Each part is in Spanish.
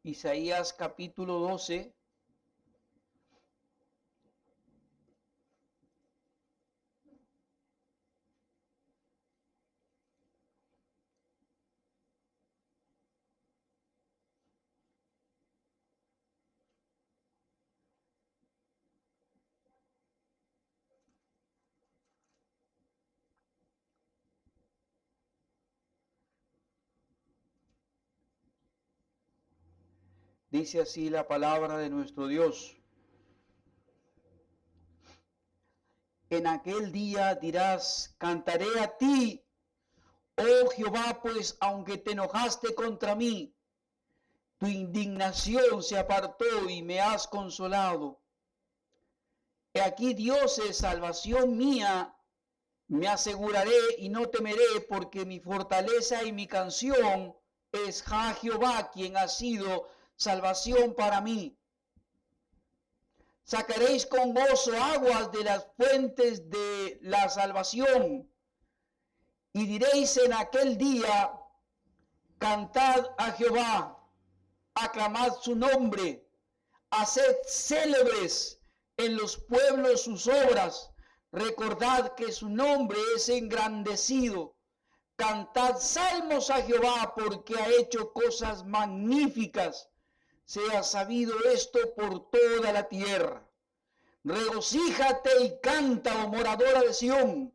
Isaías capítulo 12. Dice así la palabra de nuestro Dios. En aquel día dirás, cantaré a ti, oh Jehová, pues aunque te enojaste contra mí, tu indignación se apartó y me has consolado. He aquí Dios es salvación mía, me aseguraré y no temeré, porque mi fortaleza y mi canción es Jehová, quien ha sido salvación para mí. Sacaréis con gozo aguas de las fuentes de la salvación, y diréis en aquel día, cantad a Jehová, aclamad su nombre, haced célebres en los pueblos sus obras, recordad que su nombre es engrandecido. Cantad salmos a Jehová, porque ha hecho cosas magníficas. Sea sabido esto por toda la tierra. Regocíjate y canta, oh moradora de Sión,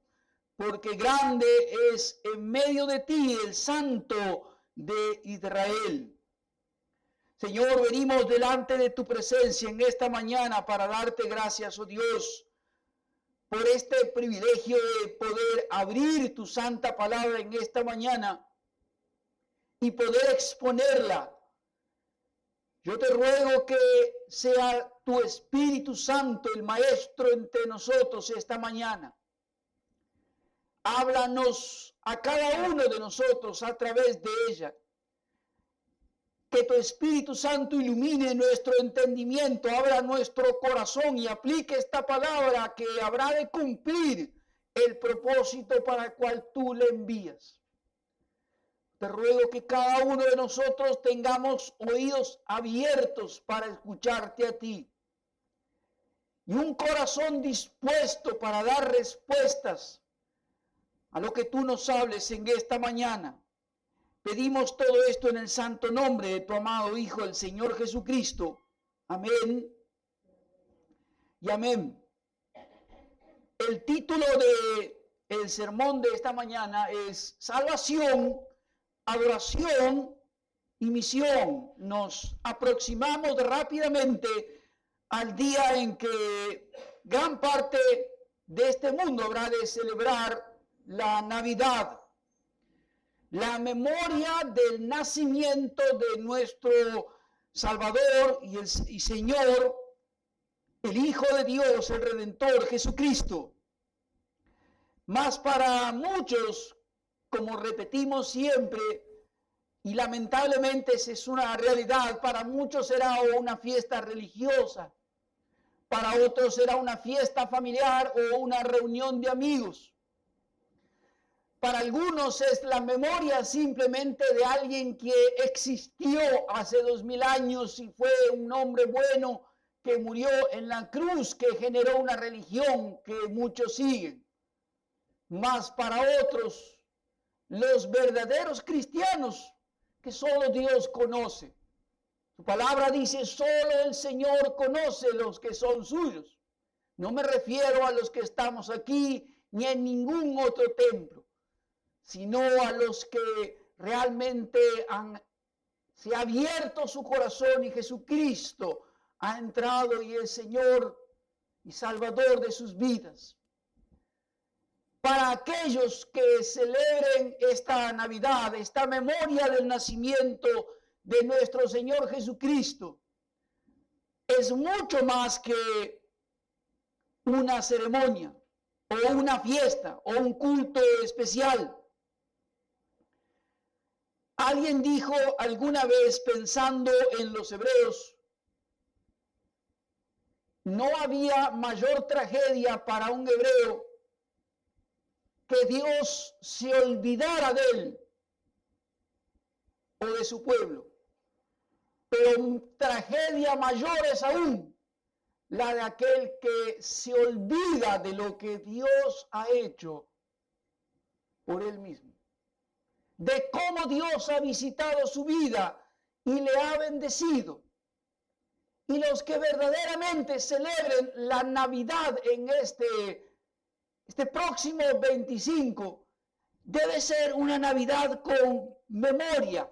porque grande es en medio de ti el Santo de Israel. Señor, venimos delante de tu presencia en esta mañana para darte gracias, oh Dios, por este privilegio de poder abrir tu santa palabra en esta mañana y poder exponerla. Yo te ruego que sea tu Espíritu Santo el Maestro entre nosotros esta mañana. Háblanos a cada uno de nosotros a través de ella. Que tu Espíritu Santo ilumine nuestro entendimiento, abra nuestro corazón y aplique esta palabra que habrá de cumplir el propósito para el cual tú le envías. Te ruego que cada uno de nosotros tengamos oídos abiertos para escucharte a ti y un corazón dispuesto para dar respuestas a lo que tú nos hables en esta mañana. Pedimos todo esto en el santo nombre de tu amado Hijo, el Señor Jesucristo. Amén y amén. El título del sermón de esta mañana es Salvación, Adoración y Misión. Nos aproximamos rápidamente al día en que gran parte de este mundo habrá de celebrar la Navidad. La memoria del nacimiento de nuestro Salvador y Señor, el Hijo de Dios, el Redentor, Jesucristo. Mas para muchos, como repetimos siempre, y lamentablemente esa es una realidad, para muchos será una fiesta religiosa, para otros será una fiesta familiar o una reunión de amigos. Para algunos es la memoria simplemente de alguien que existió hace 2000 años y fue un hombre bueno que murió en la cruz, que generó una religión que muchos siguen. Mas para otros, los verdaderos cristianos, que solo Dios conoce. Su palabra dice, solo el Señor conoce los que son suyos. No me refiero a los que estamos aquí ni en ningún otro templo, sino a los que realmente se ha abierto su corazón y Jesucristo ha entrado y es Señor y Salvador de sus vidas. Para aquellos que celebren esta Navidad, esta memoria del nacimiento de nuestro Señor Jesucristo, es mucho más que una ceremonia o una fiesta o un culto especial. Alguien dijo alguna vez, pensando en los hebreos, no había mayor tragedia para un hebreo que Dios se olvidara de él o de su pueblo. Pero tragedia mayor es aún la de aquel que se olvida de lo que Dios ha hecho por él mismo, de cómo Dios ha visitado su vida y le ha bendecido. Y los que verdaderamente celebren la Navidad en este próximo 25, debe ser una Navidad con memoria,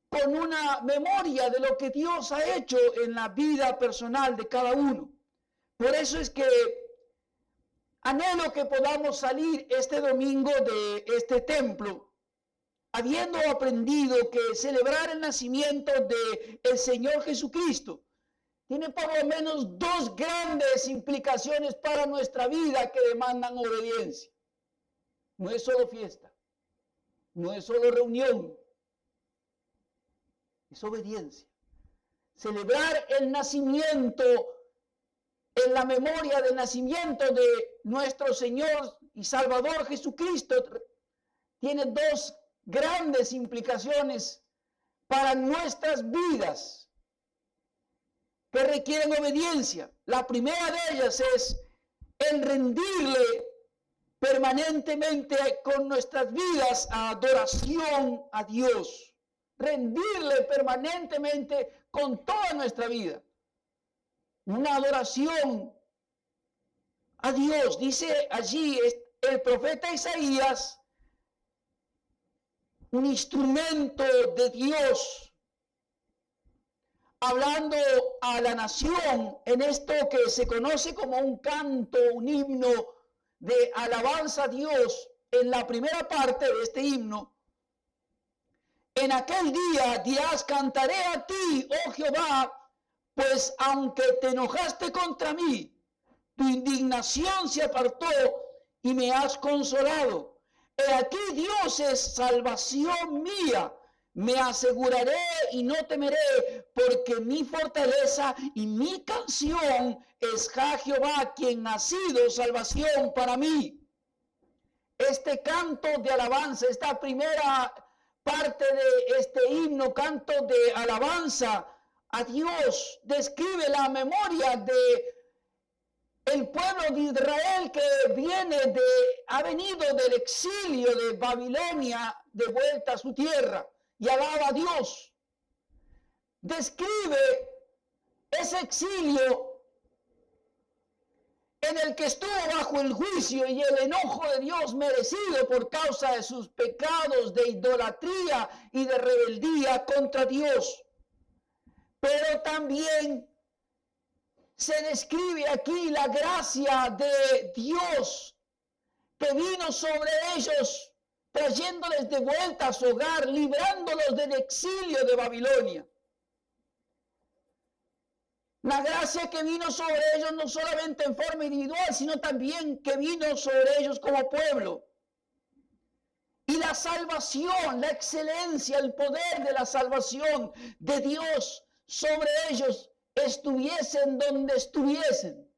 con una memoria de lo que Dios ha hecho en la vida personal de cada uno. Por eso es que anhelo que podamos salir este domingo de este templo, habiendo aprendido que celebrar el nacimiento de el Señor Jesucristo tiene por lo menos dos grandes implicaciones para nuestra vida que demandan obediencia. No es solo fiesta, no es solo reunión, es obediencia. Celebrar el nacimiento, en la memoria del nacimiento de nuestro Señor y Salvador Jesucristo, tiene dos grandes implicaciones para nuestras vidas que requieren obediencia. La primera de ellas es el rendirle permanentemente con nuestras vidas a adoración a Dios. Rendirle permanentemente con toda nuestra vida. Una adoración a Dios. Dice allí el profeta Isaías, un instrumento de Dios, hablando a la nación en esto que se conoce como un canto, un himno de alabanza a Dios. En la primera parte de este himno, en aquel día dirás, cantaré a ti, oh Jehová, pues aunque te enojaste contra mí, tu indignación se apartó y me has consolado. He aquí Dios es salvación mía. Me aseguraré y no temeré, porque mi fortaleza y mi canción es Jehová, quien ha sido salvación para mí. Este canto de alabanza, esta primera parte de este himno, canto de alabanza a Dios, describe la memoria de el pueblo de Israel que ha venido del exilio de Babilonia de vuelta a su tierra y alaba a Dios. Describe ese exilio en el que estuvo bajo el juicio y el enojo de Dios merecido por causa de sus pecados de idolatría y de rebeldía contra Dios. Pero también se describe aquí la gracia de Dios que vino sobre ellos, trayéndoles de vuelta a su hogar, librándolos del exilio de Babilonia. La gracia que vino sobre ellos no solamente en forma individual, sino también que vino sobre ellos como pueblo. Y la salvación, la excelencia, el poder de la salvación de Dios sobre ellos, estuviesen donde estuviesen.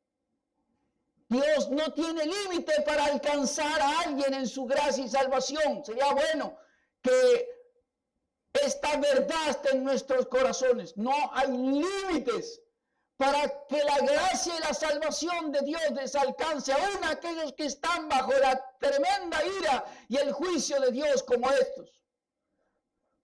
Dios no tiene límite para alcanzar a alguien en su gracia y salvación. Sería bueno que esta verdad esté en nuestros corazones. No hay límites para que la gracia y la salvación de Dios les alcance aún a aquellos que están bajo la tremenda ira y el juicio de Dios como estos.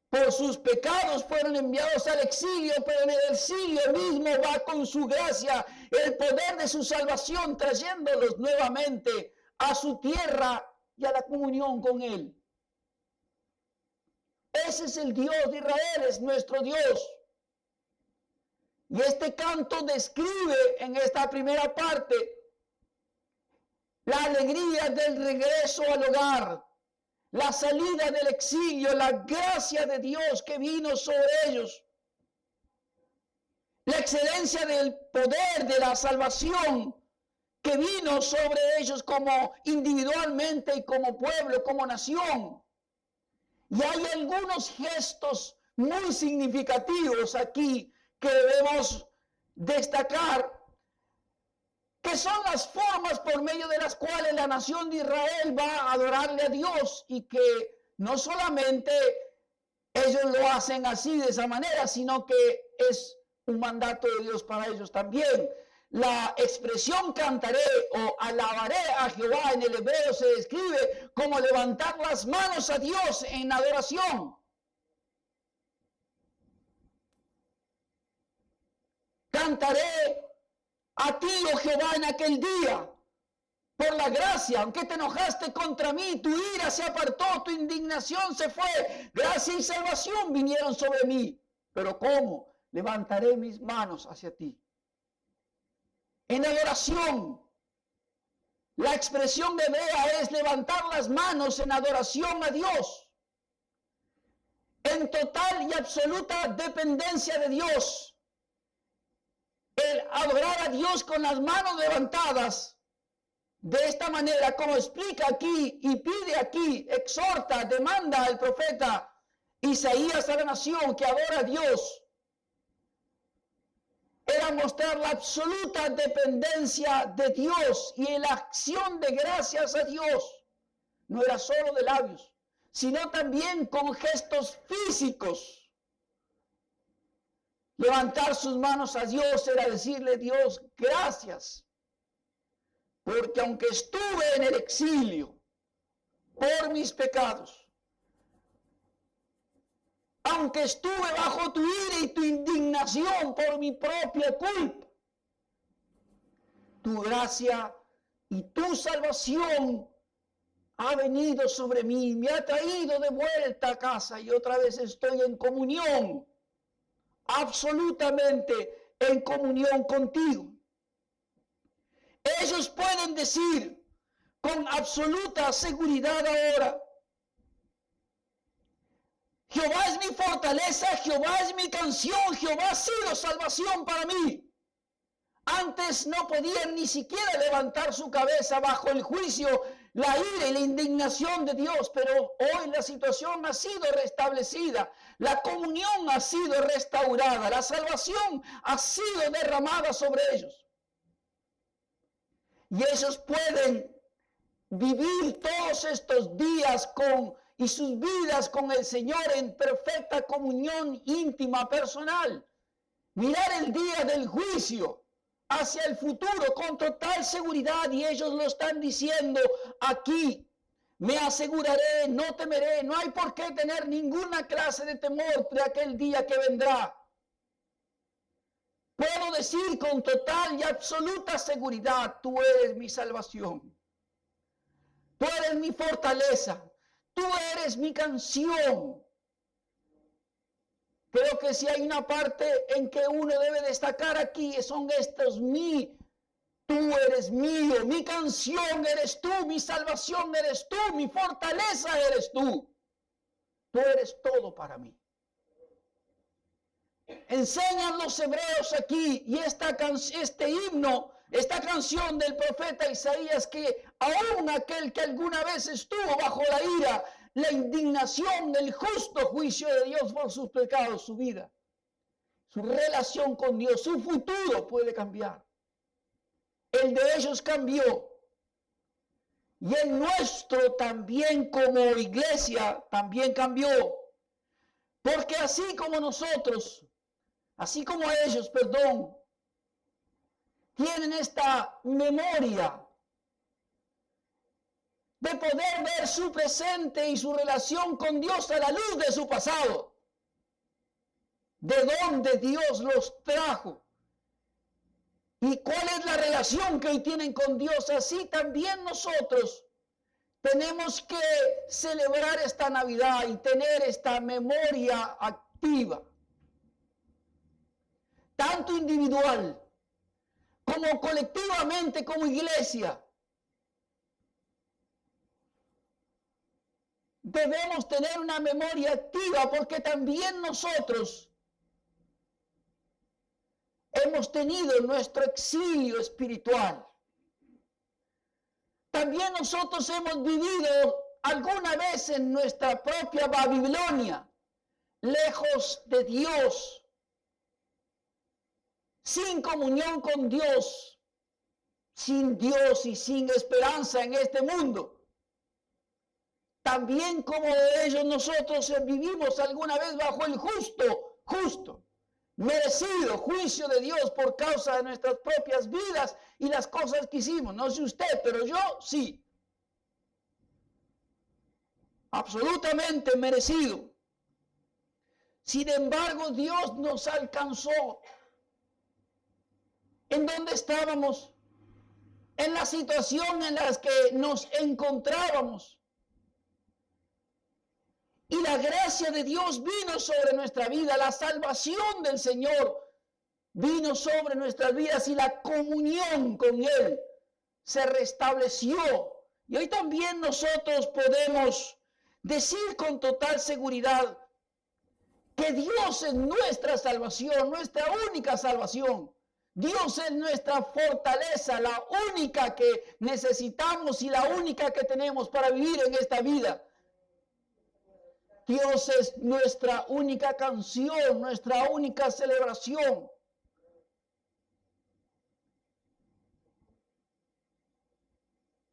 Por sus pecados fueron enviados al exilio, pero en el exilio mismo va con su gracia el poder de su salvación, trayéndolos nuevamente a su tierra y a la comunión con Él. Ese es el Dios de Israel, es nuestro Dios. Y este canto describe en esta primera parte la alegría del regreso al hogar, la salida del exilio, la gracia de Dios que vino sobre ellos, la excelencia del poder de la salvación que vino sobre ellos como individualmente y como pueblo, como nación. Y hay algunos gestos muy significativos aquí que debemos destacar, que son las formas por medio de las cuales la nación de Israel va a adorarle a Dios y que no solamente ellos lo hacen así, de esa manera, sino que es un mandato de Dios para ellos también. La expresión cantaré o alabaré a Jehová en el hebreo se describe como levantar las manos a Dios en adoración. Cantaré a ti, oh Jehová, en aquel día, por la gracia, aunque te enojaste contra mí, tu ira se apartó, tu indignación se fue, gracia y salvación vinieron sobre mí. Pero ¿cómo? Levantaré mis manos hacia ti. En adoración, la expresión hebrea es levantar las manos en adoración a Dios, en total y absoluta dependencia de Dios. El adorar a Dios con las manos levantadas, de esta manera, como explica aquí y pide aquí, exhorta, demanda el profeta Isaías a la nación que adora a Dios, era mostrar la absoluta dependencia de Dios y la acción de gracias a Dios. No era solo de labios, sino también con gestos físicos. Levantar sus manos a Dios era decirle: Dios, gracias, porque aunque estuve en el exilio por mis pecados, aunque estuve bajo tu ira y tu indignación por mi propia culpa, tu gracia y tu salvación ha venido sobre mí, me ha traído de vuelta a casa y otra vez estoy en comunión, absolutamente en comunión contigo. Ellos pueden decir con absoluta seguridad ahora: Jehová es mi fortaleza, Jehová es mi canción, Jehová ha sido salvación para mí. Antes no podían ni siquiera levantar su cabeza bajo el juicio, la ira y la indignación de Dios, pero hoy la situación ha sido restablecida, la comunión ha sido restaurada, la salvación ha sido derramada sobre ellos. Y ellos pueden vivir todos estos días y sus vidas con el Señor en perfecta comunión íntima, personal. Mirar el día del juicio hacia el futuro con total seguridad, y ellos lo están diciendo aquí: me aseguraré, no temeré, no hay por qué tener ninguna clase de temor de aquel día que vendrá. Puedo decir con total y absoluta seguridad: tú eres mi salvación, tú eres mi fortaleza, tú eres mi canción. Creo que si hay una parte en que uno debe destacar aquí, son estos: tú eres mío, mi canción eres tú, mi salvación eres tú, mi fortaleza eres tú. Tú eres todo para mí. Enseñan los hebreos aquí, y este himno, esta canción del profeta Isaías, que aún aquel que alguna vez estuvo bajo la ira, la indignación del justo juicio de Dios por sus pecados, su vida, su relación con Dios, su futuro puede cambiar. El de ellos cambió. Y el nuestro también, como iglesia, también cambió. Porque así como nosotros, así como ellos, tienen esta memoria de poder ver su presente y su relación con Dios a la luz de su pasado, de dónde Dios los trajo y cuál es la relación que hoy tienen con Dios. Así también nosotros tenemos que celebrar esta Navidad y tener esta memoria activa, tanto individual como colectivamente como iglesia. Debemos tener una memoria activa, porque también nosotros hemos tenido nuestro exilio espiritual. También nosotros hemos vivido alguna vez en nuestra propia Babilonia, lejos de Dios, sin comunión con Dios, sin Dios y sin esperanza en este mundo. también como ellos nosotros vivimos alguna vez bajo el justo, merecido juicio de Dios por causa de nuestras propias vidas y las cosas que hicimos. No sé usted, pero yo sí. Absolutamente merecido. Sin embargo, Dios nos alcanzó. ¿En dónde estábamos? En la situación en la que nos encontrábamos. Y la gracia de Dios vino sobre nuestra vida, la salvación del Señor vino sobre nuestras vidas y la comunión con Él se restableció. Y hoy también nosotros podemos decir con total seguridad que Dios es nuestra salvación, nuestra única salvación. Dios es nuestra fortaleza, la única que necesitamos y la única que tenemos para vivir en esta vida. Dios es nuestra única canción, nuestra única celebración.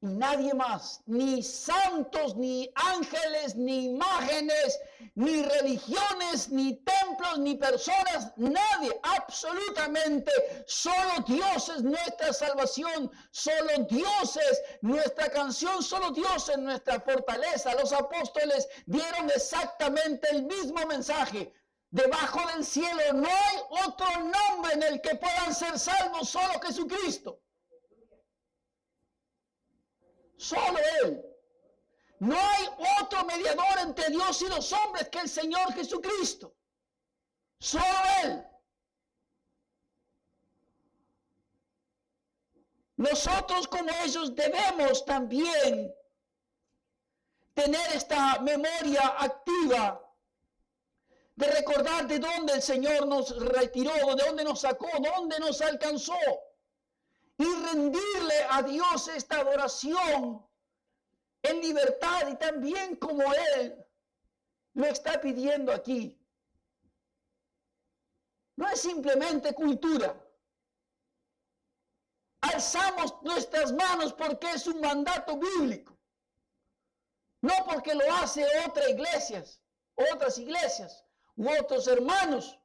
Y nadie más, ni santos, ni ángeles, ni imágenes, ni religiones, ni templos, ni personas, nadie, absolutamente, solo Dios es nuestra salvación, solo Dios es nuestra canción, solo Dios es nuestra fortaleza. Los apóstoles dieron exactamente el mismo mensaje. Debajo del cielo no hay otro nombre en el que puedan ser salvos, solo Jesucristo. Solo Él. No hay otro mediador entre Dios y los hombres que el Señor Jesucristo. Solo Él. Nosotros como ellos debemos también tener esta memoria activa de recordar de dónde el Señor nos retiró, de dónde nos sacó, dónde nos alcanzó. Y rendirle a Dios esta adoración en libertad y también como Él lo está pidiendo aquí. No es simplemente cultura. Alzamos nuestras manos porque es un mandato bíblico. No porque lo hace otras iglesias u otros hermanos.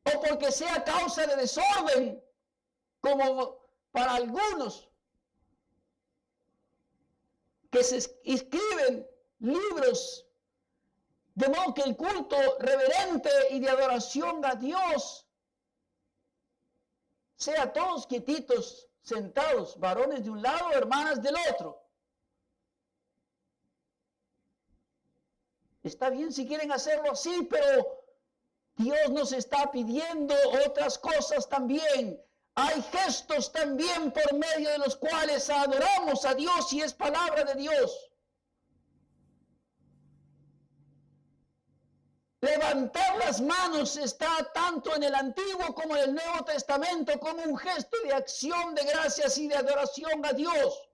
O porque sea causa de desorden, como para algunos que se escriben libros de modo que el culto reverente y de adoración a Dios sea todos quietitos, sentados, varones de un lado, hermanas del otro. Está bien si quieren hacerlo así, pero Dios nos está pidiendo otras cosas también. Hay gestos también por medio de los cuales adoramos a Dios y es palabra de Dios. Levantar las manos está tanto en el Antiguo como en el Nuevo Testamento como un gesto de acción de gracias y de adoración a Dios.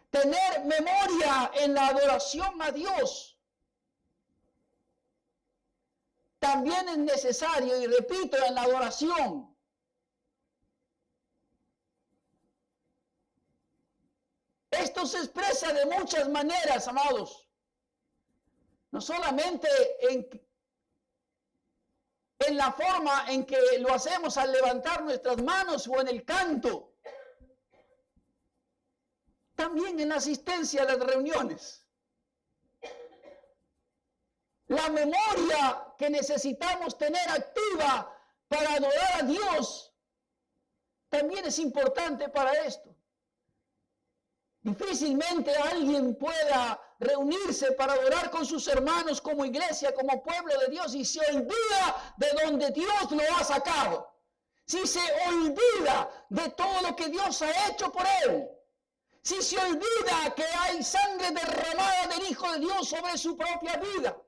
Tener memoria en la adoración a Dios también es necesario, y repito, en la adoración. Esto se expresa de muchas maneras, amados. No solamente en la forma en que lo hacemos al levantar nuestras manos o en el canto, también en la asistencia a las reuniones. La memoria que necesitamos tener activa para adorar a Dios también es importante para esto. Difícilmente alguien pueda reunirse para adorar con sus hermanos como iglesia, como pueblo de Dios, y se olvida de donde Dios lo ha sacado. Si se olvida de todo lo que Dios ha hecho por él. Si se olvida que hay sangre derramada del Hijo de Dios sobre su propia vida.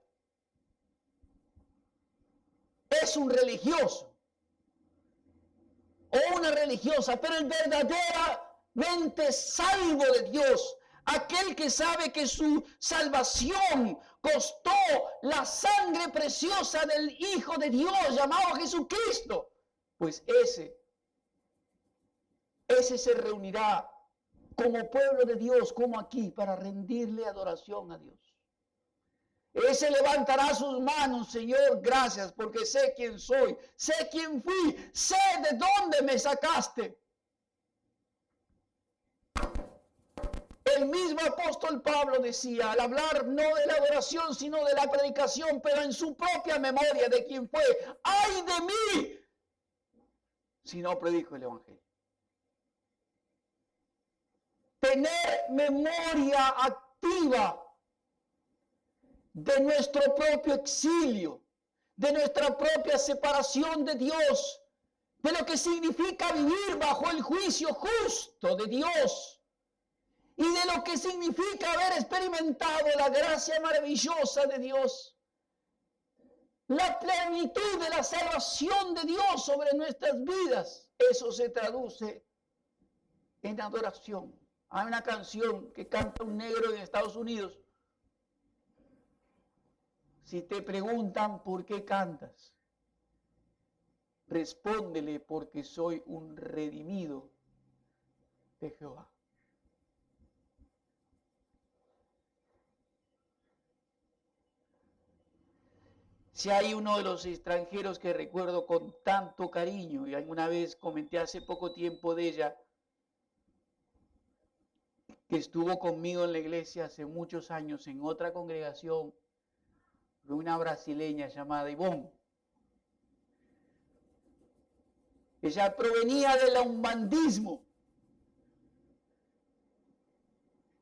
Es un religioso o una religiosa, pero el verdaderamente salvo de Dios, aquel que sabe que su salvación costó la sangre preciosa del Hijo de Dios llamado Jesucristo, pues ese se reunirá como pueblo de Dios, como aquí, para rendirle adoración a Dios. Él se levantará sus manos, Señor, gracias, porque sé quién soy, sé quién fui, sé de dónde me sacaste. El mismo apóstol Pablo decía, al hablar no de la adoración, sino de la predicación, pero en su propia memoria de quién fue, ¡ay de mí! Si no predico el evangelio. Tener memoria activa de nuestro propio exilio, de nuestra propia separación de Dios, de lo que significa vivir bajo el juicio justo de Dios y de lo que significa haber experimentado la gracia maravillosa de Dios, la plenitud de la salvación de Dios sobre nuestras vidas. Eso se traduce en adoración. Hay una canción que canta un negro en Estados Unidos. Si te preguntan por qué cantas, respóndele: porque soy un redimido de Jehová. Si hay uno de los extranjeros que recuerdo con tanto cariño, y alguna vez comenté hace poco tiempo de ella, que estuvo conmigo en la iglesia hace muchos años en otra congregación, fue una brasileña llamada Ivonne. Ella provenía del umbandismo,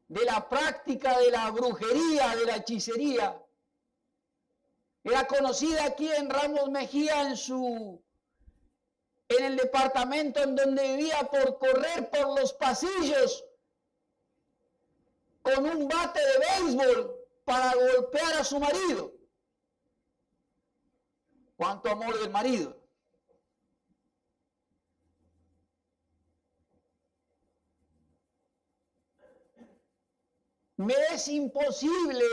de la práctica de la brujería, de la hechicería. Era conocida aquí en Ramos Mejía en el departamento en donde vivía, por correr por los pasillos con un bate de béisbol para golpear a su marido. ¿Cuánto amor del marido? Me es imposible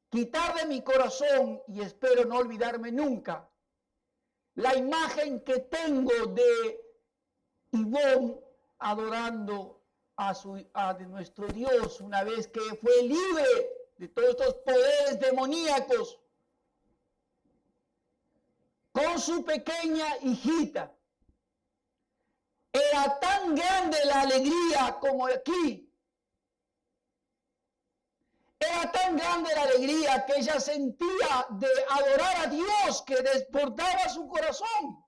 quitar de mi corazón, y espero no olvidarme nunca, la imagen que tengo de Ivonne adorando a nuestro Dios una vez que fue libre de todos estos poderes demoníacos, con su pequeña hijita. Era tan grande la alegría como aquí. Era tan grande la alegría que ella sentía de adorar a Dios que desbordaba su corazón.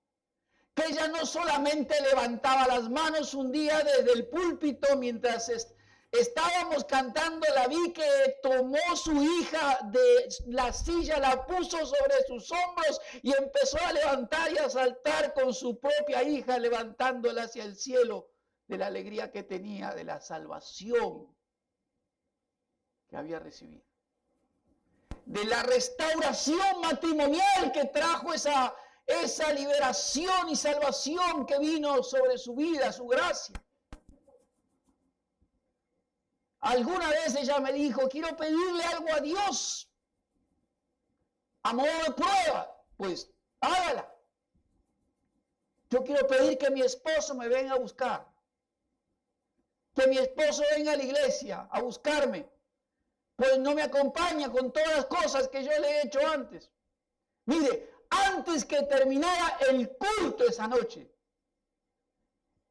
Que ella no solamente levantaba las manos un día desde el púlpito mientras estábamos cantando, la vi que tomó su hija de la silla, la puso sobre sus hombros y empezó a levantar y a saltar con su propia hija, levantándola hacia el cielo de la alegría que tenía de la salvación que había recibido, de la restauración matrimonial que trajo esa liberación y salvación que vino sobre su vida, su gracia. Alguna vez ella me dijo: quiero pedirle algo a Dios a modo de prueba. Pues hágala. Yo quiero pedir que mi esposo me venga a buscar, que mi esposo venga a la iglesia a buscarme, pues no me acompaña con todas las cosas que yo le he hecho antes. Mire, antes que terminara el culto esa noche,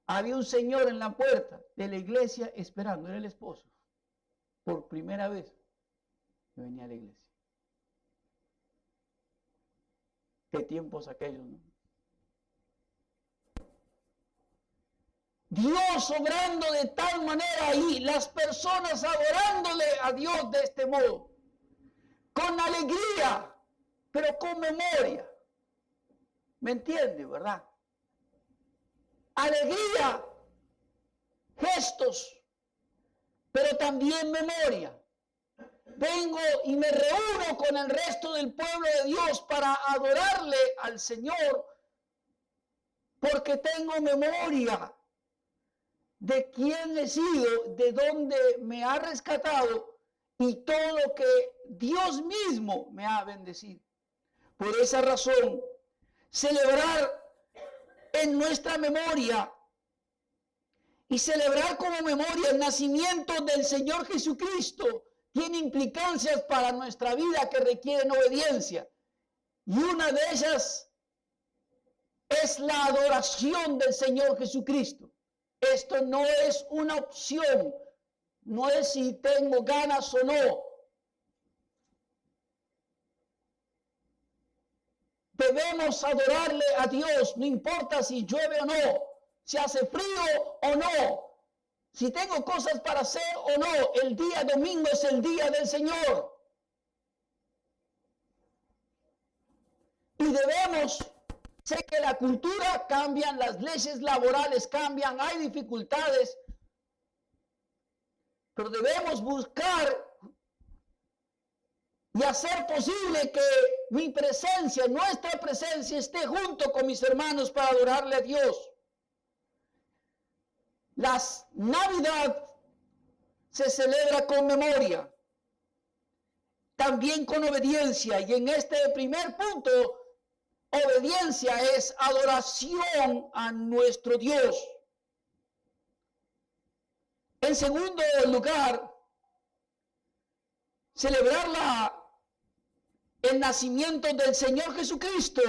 había un señor en la puerta de la iglesia esperando, era el esposo. Por primera vez que venía a la iglesia. Qué tiempos aquellos, ¿no? Dios obrando de tal manera ahí, las personas adorándole a Dios de este modo, con alegría, pero con memoria. ¿Me entiende, verdad? Alegría, gestos, pero también memoria. Vengo y me reúno con el resto del pueblo de Dios para adorarle al Señor, porque tengo memoria de quién he sido, de dónde me ha rescatado y todo lo que Dios mismo me ha bendecido. Por esa razón, celebrar en nuestra memoria Y celebrar como memoria el nacimiento del Señor Jesucristo tiene implicancias para nuestra vida que requieren obediencia. Y una de ellas es la adoración del Señor Jesucristo. Esto no es una opción, no es si tengo ganas o no. Debemos adorarle a Dios, no importa si llueve o no, si hace frío o no, si tengo cosas para hacer o no. El día domingo es el día del Señor. Y debemos, sé que la cultura cambia, las leyes laborales cambian, hay dificultades, pero debemos buscar y hacer posible que mi presencia, nuestra presencia, esté junto con mis hermanos para adorarle a Dios. La Navidad se celebra con memoria, también con obediencia, y en este primer punto, obediencia es adoración a nuestro Dios. En segundo lugar, celebrar el nacimiento del Señor Jesucristo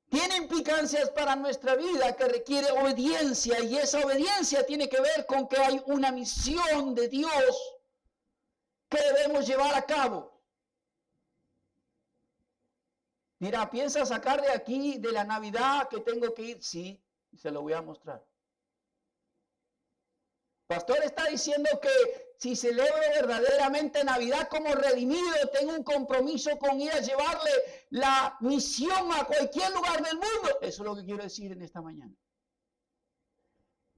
tiene implicancias para nuestra vida que requiere obediencia, y esa obediencia tiene que ver con que hay una misión de Dios que debemos llevar a cabo. Mira, ¿piensa sacar de aquí de la Navidad que tengo que ir? Sí, se lo voy a mostrar. Pastor está diciendo que si celebro verdaderamente Navidad como redimido, tengo un compromiso con ir a llevarle la misión a cualquier lugar del mundo. Eso es lo que quiero decir en esta mañana.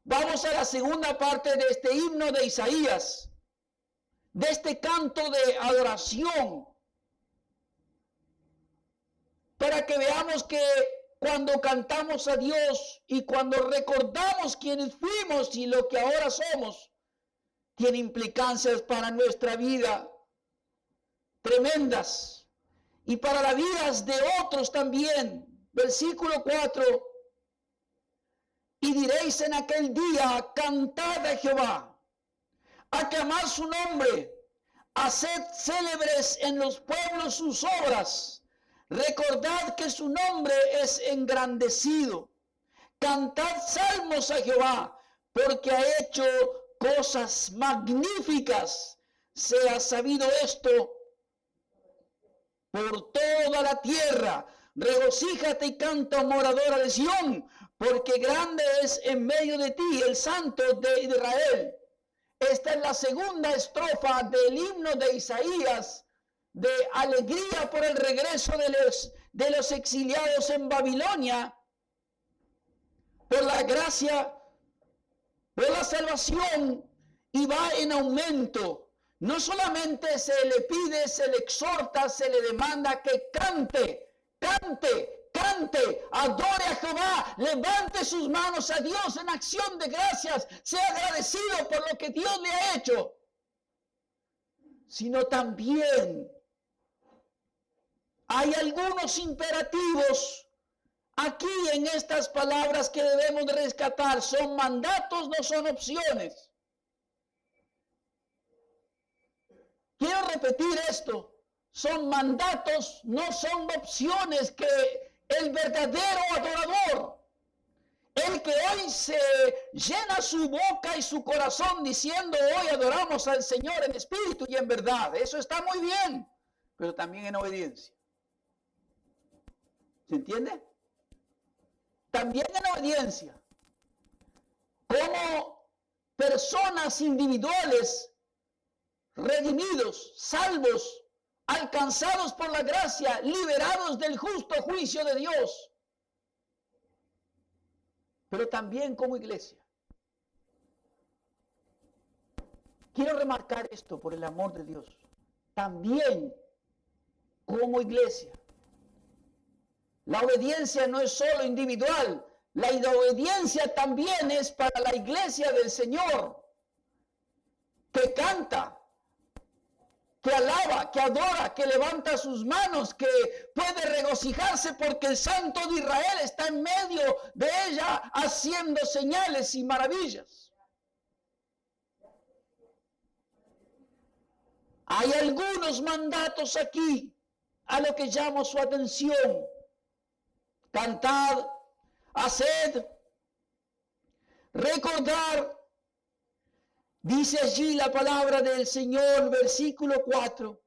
Vamos a la segunda parte de este himno de Isaías, de este canto de adoración, para que veamos que cuando cantamos a Dios y cuando recordamos quiénes fuimos y lo que ahora somos, tiene implicancias para nuestra vida tremendas y para las vidas de otros también. Versículo 4: y diréis en aquel día, cantad a Jehová, aclamad su nombre, haced célebres en los pueblos sus obras. Recordad que su nombre es engrandecido. Cantad salmos a Jehová, porque ha hecho cosas magníficas. Sea sabido esto por toda la tierra. Regocíjate y canta, moradora de Sión, porque grande es en medio de ti el Santo de Israel. Esta es la segunda estrofa del himno de Isaías, de alegría por el regreso de los exiliados en Babilonia, por la gracia, por la salvación, y va en aumento. No solamente se le pide, se le exhorta, se le demanda que cante, adore a Jehová, levante sus manos a Dios en acción de gracias, sea agradecido por lo que Dios le ha hecho, sino también hay algunos imperativos aquí en estas palabras que debemos rescatar. Son mandatos, no son opciones. Quiero repetir esto. Son mandatos, no son opciones, que el verdadero adorador, el que hoy se llena su boca y su corazón diciendo hoy adoramos al Señor en espíritu y en verdad, eso está muy bien, pero también en obediencia. ¿Se entiende? También en obediencia. Como personas individuales, redimidos, salvos, alcanzados por la gracia, liberados del justo juicio de Dios. Pero también como iglesia. Quiero remarcar esto por el amor de Dios. También como iglesia. La obediencia no es solo individual, la obediencia también es para la iglesia del Señor, que canta, que alaba, que adora, que levanta sus manos, que puede regocijarse porque el Santo de Israel está en medio de ella haciendo señales y maravillas. Hay algunos mandatos aquí a lo que llamo su atención. Cantad, haced, recordar. Dice allí la palabra del Señor, versículo 4.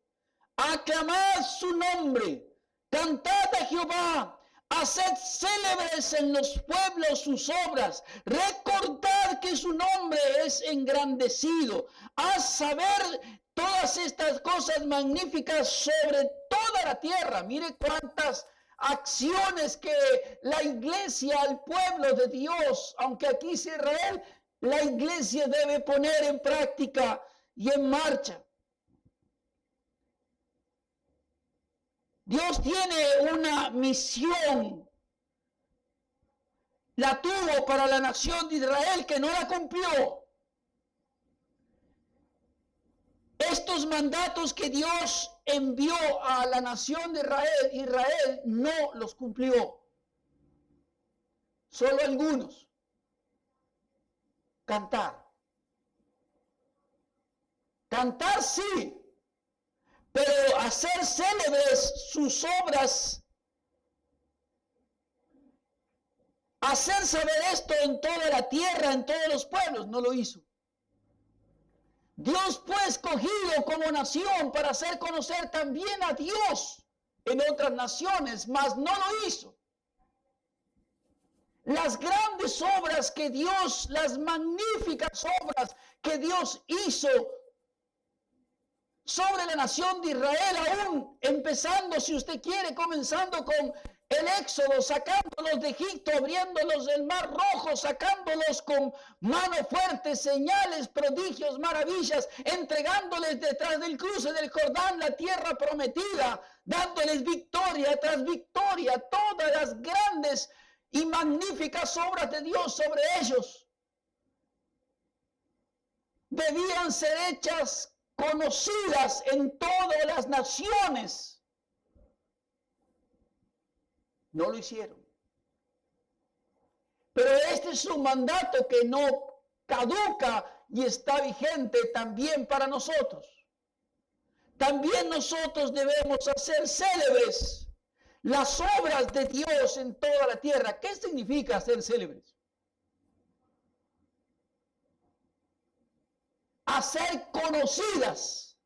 Aclamad su nombre, cantad a Jehová, haced célebres en los pueblos sus obras, recordad que su nombre es engrandecido, haz saber todas estas cosas magníficas sobre toda la tierra. Mire cuántas acciones que la iglesia, el pueblo de Dios, aunque aquí es Israel, la iglesia debe poner en práctica y en marcha. Dios tiene una misión. La tuvo para la nación de Israel que no la cumplió. Estos mandatos que Dios envió a la nación de Israel no los cumplió. Solo algunos. Cantar. Cantar sí, pero hacer célebres sus obras, hacer saber esto en toda la tierra, en todos los pueblos, no lo hizo. Dios fue escogido como nación para hacer conocer también a Dios en otras naciones, mas no lo hizo. Las grandes obras que Dios, las magníficas obras que Dios hizo sobre la nación de Israel, aún empezando, si usted quiere, comenzando con el éxodo, sacándolos de Egipto, abriéndolos del mar rojo, sacándolos con mano fuerte, señales, prodigios, maravillas, entregándoles detrás del cruce del Jordán la tierra prometida, dándoles victoria tras victoria, todas las grandes y magníficas obras de Dios sobre ellos debían ser hechas conocidas en todas las naciones. No lo hicieron. Pero este es un mandato que no caduca y está vigente también para nosotros. También nosotros debemos hacer célebres las obras de Dios en toda la tierra. ¿Qué significa hacer célebres? Hacer conocidas,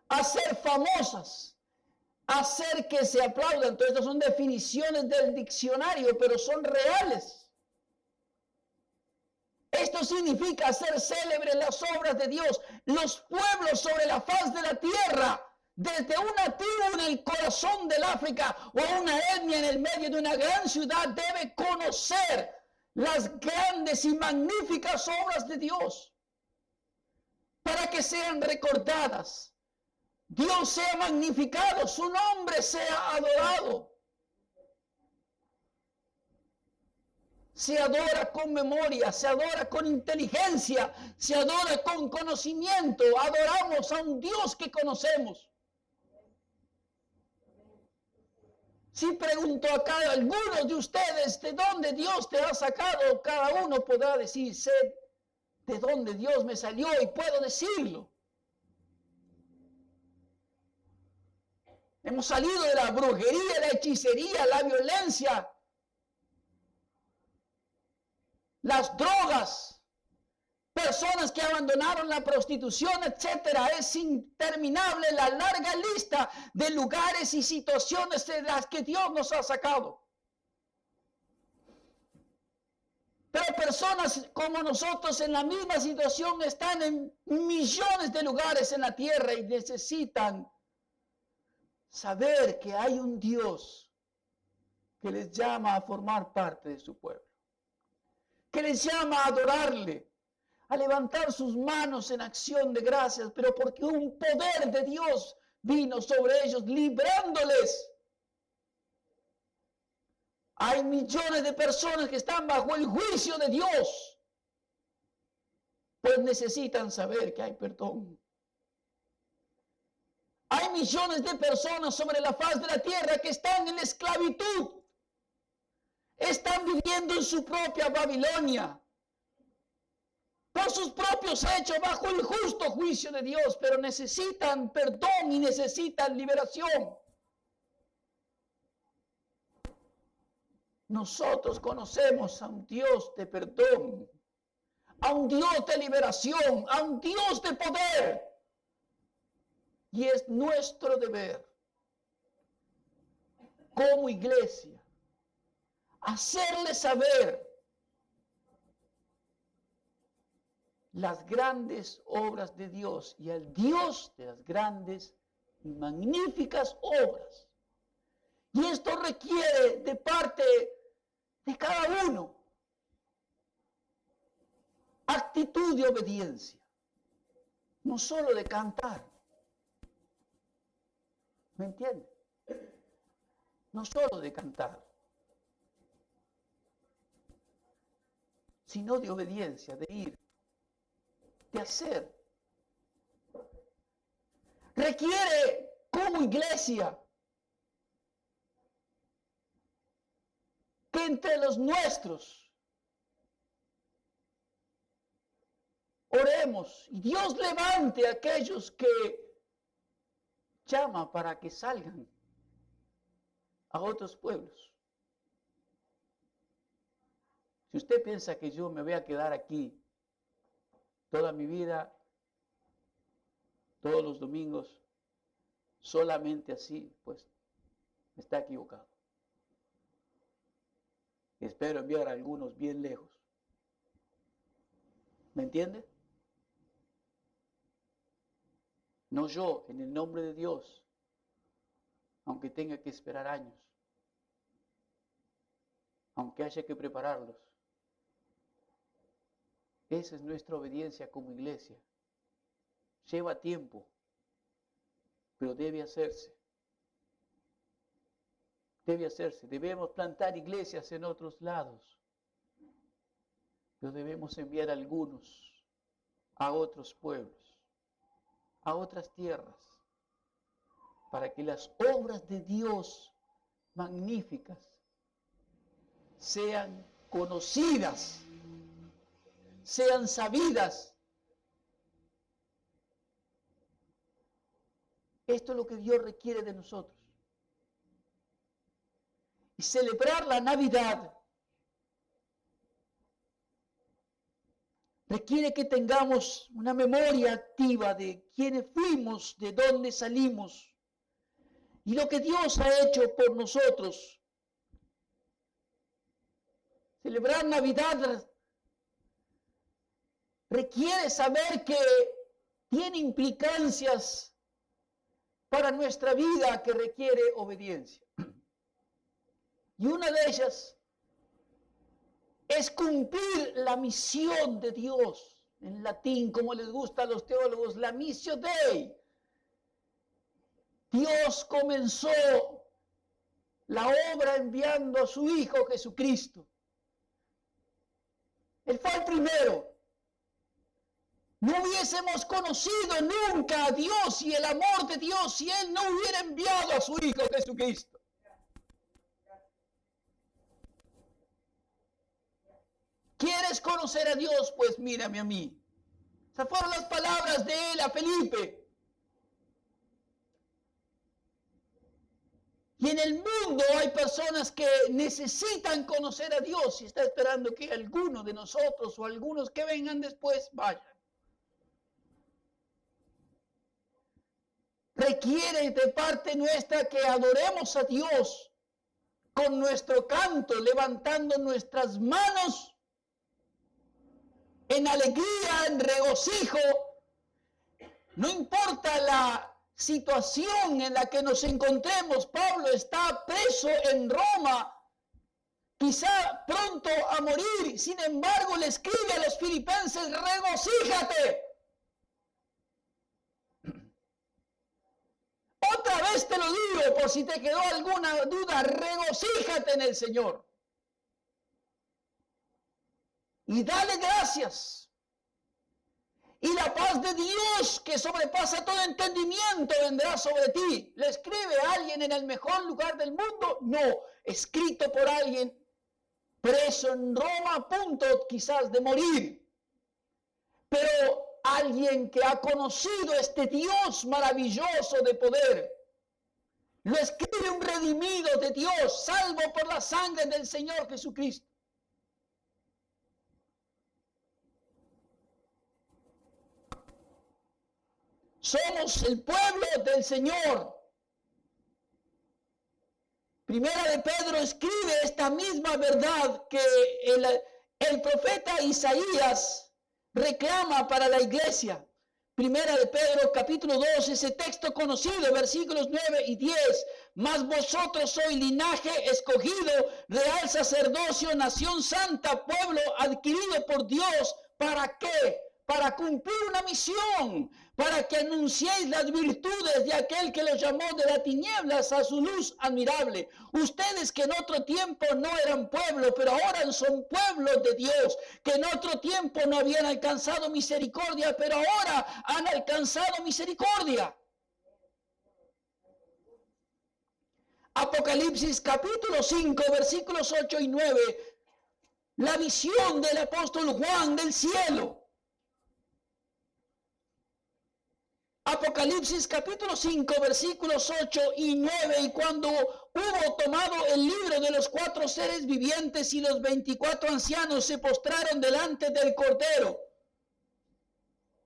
hacer famosas, hacer que se aplaudan. Todas estas son definiciones del diccionario, pero son reales. Esto significa hacer célebres las obras de Dios. Los pueblos sobre la faz de la tierra, desde una tribu en el corazón del África o una etnia en el medio de una gran ciudad, debe conocer las grandes y magníficas obras de Dios para que sean recordadas. Dios sea magnificado, su nombre sea adorado. Se adora con memoria, se adora con inteligencia, se adora con conocimiento. Adoramos a un Dios que conocemos. Si pregunto a cada alguno de ustedes de dónde Dios te ha sacado, cada uno podrá decir, sé de dónde Dios me salió y puedo decirlo. Hemos salido de la brujería, la hechicería, la violencia, las drogas, personas que abandonaron la prostitución, etcétera. Es interminable la larga lista de lugares y situaciones de las que Dios nos ha sacado. Pero personas como nosotros en la misma situación están en millones de lugares en la tierra y necesitan saber que hay un Dios que les llama a formar parte de su pueblo, que les llama a adorarle, a levantar sus manos en acción de gracias, pero porque un poder de Dios vino sobre ellos, librándoles. Hay millones de personas que están bajo el juicio de Dios, pues necesitan saber que hay perdón. Hay millones de personas sobre la faz de la tierra que están en la esclavitud. Están viviendo en su propia Babilonia. Por sus propios hechos, bajo el justo juicio de Dios, pero necesitan perdón y necesitan liberación. Nosotros conocemos a un Dios de perdón, a un Dios de liberación, a un Dios de poder. Y es nuestro deber, como iglesia, hacerle saber las grandes obras de Dios y al Dios de las grandes y magníficas obras. Y esto requiere de parte de cada uno actitud de obediencia, no solo de cantar. ¿Me entiende? No solo de cantar, sino de obediencia, de ir, de hacer. Requiere como iglesia que entre los nuestros oremos y Dios levante a aquellos que llama para que salgan a otros pueblos. Si usted piensa que yo me voy a quedar aquí toda mi vida, todos los domingos, solamente así, pues está equivocado. Espero enviar a algunos bien lejos. ¿Me entiende? No yo, en el nombre de Dios, aunque tenga que esperar años, aunque haya que prepararlos. Esa es nuestra obediencia como iglesia. Lleva tiempo, pero debe hacerse. Debe hacerse. Debemos plantar iglesias en otros lados, pero debemos enviar a algunos a otros pueblos, a otras tierras, para que las obras de Dios magníficas sean conocidas, sean sabidas. Esto es lo que Dios requiere de nosotros. Y celebrar la Navidad requiere que tengamos una memoria activa de quiénes fuimos, de dónde salimos y lo que Dios ha hecho por nosotros. Celebrar Navidad requiere saber que tiene implicancias para nuestra vida que requiere obediencia. Y una de ellas es cumplir la misión de Dios. En latín, como les gusta a los teólogos, la missio Dei. Dios comenzó la obra enviando a su Hijo Jesucristo. Él fue el primero. No hubiésemos conocido nunca a Dios y el amor de Dios si Él no hubiera enviado a su Hijo Jesucristo. ¿Quieres conocer a Dios? Pues mírame a mí. Esas fueron las palabras de él a Felipe. Y en el mundo hay personas que necesitan conocer a Dios y está esperando que alguno de nosotros o algunos que vengan después vayan. Requiere de parte nuestra que adoremos a Dios con nuestro canto, levantando nuestras manos en alegría, en regocijo. No importa la situación en la que nos encontremos. Pablo está preso en Roma, quizá pronto a morir. Sin embargo, le escribe a los filipenses: regocíjate. Otra vez te lo digo, por si te quedó alguna duda, regocíjate en el Señor. Y dale gracias. Y la paz de Dios, que sobrepasa todo entendimiento, vendrá sobre ti. ¿Le escribe alguien en el mejor lugar del mundo? No, escrito por alguien preso en Roma, a punto quizás de morir. Pero alguien que ha conocido este Dios maravilloso de poder. Lo escribe un redimido de Dios, salvo por la sangre del Señor Jesucristo. Somos el pueblo del Señor. Primera de Pedro escribe esta misma verdad que el profeta Isaías reclama para la iglesia. Primera de Pedro, capítulo 2, ese texto conocido, versículos 9 y 10. Mas vosotros sois linaje escogido, real sacerdocio, nación santa, pueblo adquirido por Dios. ¿Para qué? Para cumplir una misión, para que anunciéis las virtudes de aquel que los llamó de las tinieblas a su luz admirable. Ustedes que en otro tiempo no eran pueblo, pero ahora son pueblos de Dios, que en otro tiempo no habían alcanzado misericordia, pero ahora han alcanzado misericordia. Apocalipsis capítulo 5, versículos 8 y 9. La visión del apóstol Juan del cielo. Apocalipsis capítulo 5, versículos 8 y 9. Y cuando hubo tomado el libro de los 4 seres vivientes y los 24 ancianos se postraron delante del Cordero.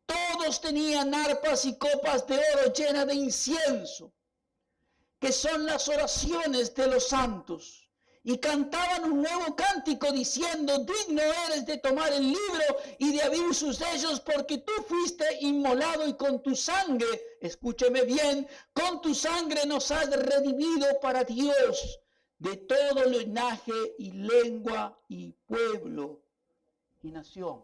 Todos tenían arpas y copas de oro llenas de incienso, que son las oraciones de los santos. Y cantaban un nuevo cántico diciendo: digno eres de tomar el libro y de abrir sus sellos, porque tú fuiste inmolado y con tu sangre, escúcheme bien, con tu sangre nos has redimido para Dios de todo linaje y lengua y pueblo y nación.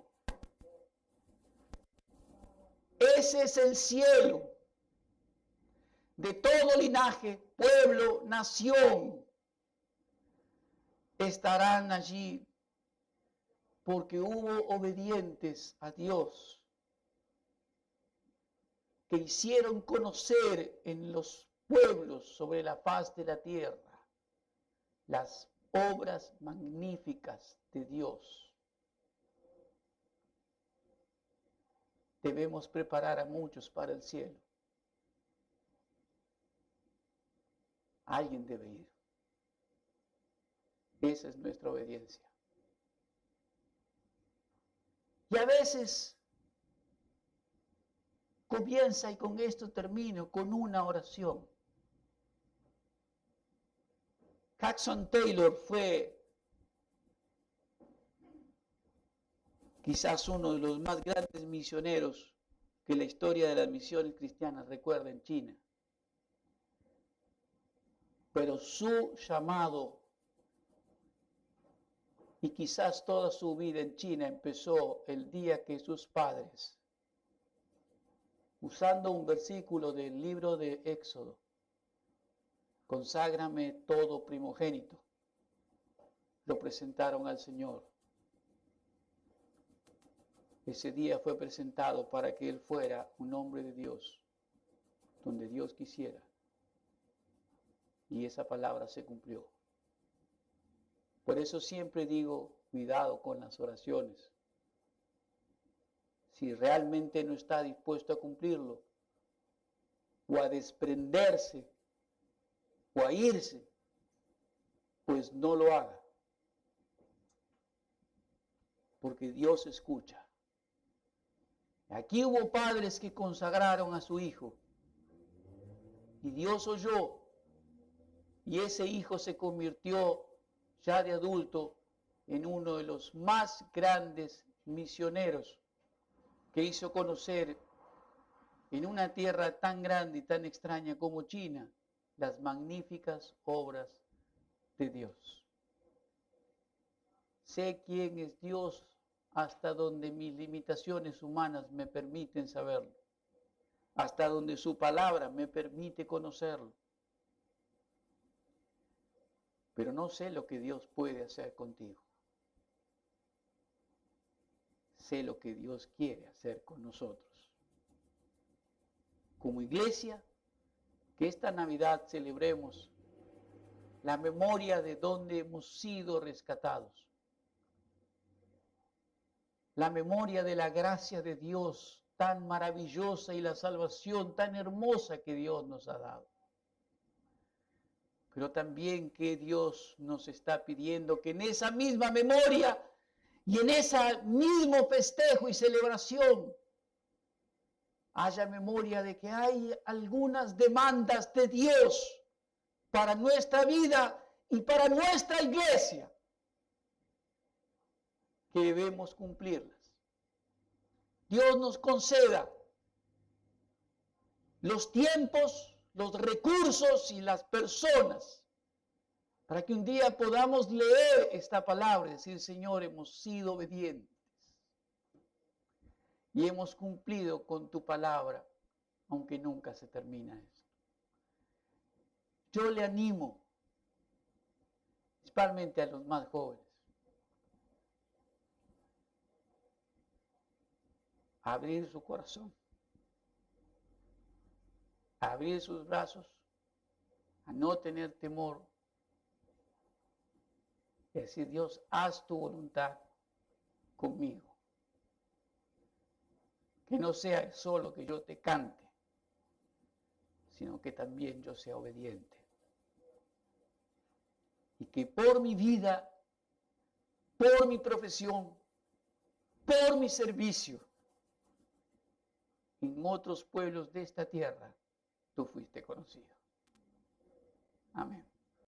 Ese es el cielo de todo linaje, pueblo, nación. Estarán allí porque hubo obedientes a Dios que hicieron conocer en los pueblos sobre la faz de la tierra las obras magníficas de Dios. Debemos preparar a muchos para el cielo. Alguien debe ir. Esa es nuestra obediencia. Y a veces comienza, y con esto termino, con una oración. Hudson Taylor fue quizás uno de los más grandes misioneros que la historia de las misiones cristianas recuerda en China. Pero su llamado y quizás toda su vida en China empezó el día que sus padres, usando un versículo del libro de Éxodo, conságrame todo primogénito, lo presentaron al Señor. Ese día fue presentado para que él fuera un hombre de Dios, donde Dios quisiera. Y esa palabra se cumplió. Por eso siempre digo, cuidado con las oraciones. Si realmente no está dispuesto a cumplirlo, o a desprenderse, o a irse, pues no lo haga. Porque Dios escucha. Aquí hubo padres que consagraron a su hijo, y Dios oyó, y ese hijo se convirtió ya de adulto en uno de los más grandes misioneros que hizo conocer en una tierra tan grande y tan extraña como China las magníficas obras de Dios. Sé quién es Dios hasta donde mis limitaciones humanas me permiten saberlo, hasta donde su palabra me permite conocerlo. Pero no sé lo que Dios puede hacer contigo. sé lo que Dios quiere hacer con nosotros. Como iglesia, que esta Navidad celebremos la memoria de donde hemos sido rescatados. La memoria de la gracia de Dios tan maravillosa y la salvación tan hermosa que Dios nos ha dado. Pero también que Dios nos está pidiendo que en esa misma memoria y en ese mismo festejo y celebración haya memoria de que hay algunas demandas de Dios para nuestra vida y para nuestra iglesia que debemos cumplirlas. Dios nos conceda los tiempos, los recursos y las personas para que un día podamos leer esta palabra y decir, Señor, hemos sido obedientes y hemos cumplido con tu palabra, aunque nunca se termina esto. Yo le animo, principalmente a los más jóvenes, a abrir su corazón, a abrir sus brazos, a no tener temor, y decir, Dios, haz tu voluntad conmigo. Que no sea solo que yo te cante, sino que también yo sea obediente. Y que por mi vida, por mi profesión, por mi servicio, en otros pueblos de esta tierra, tú fuiste conocido. Amén.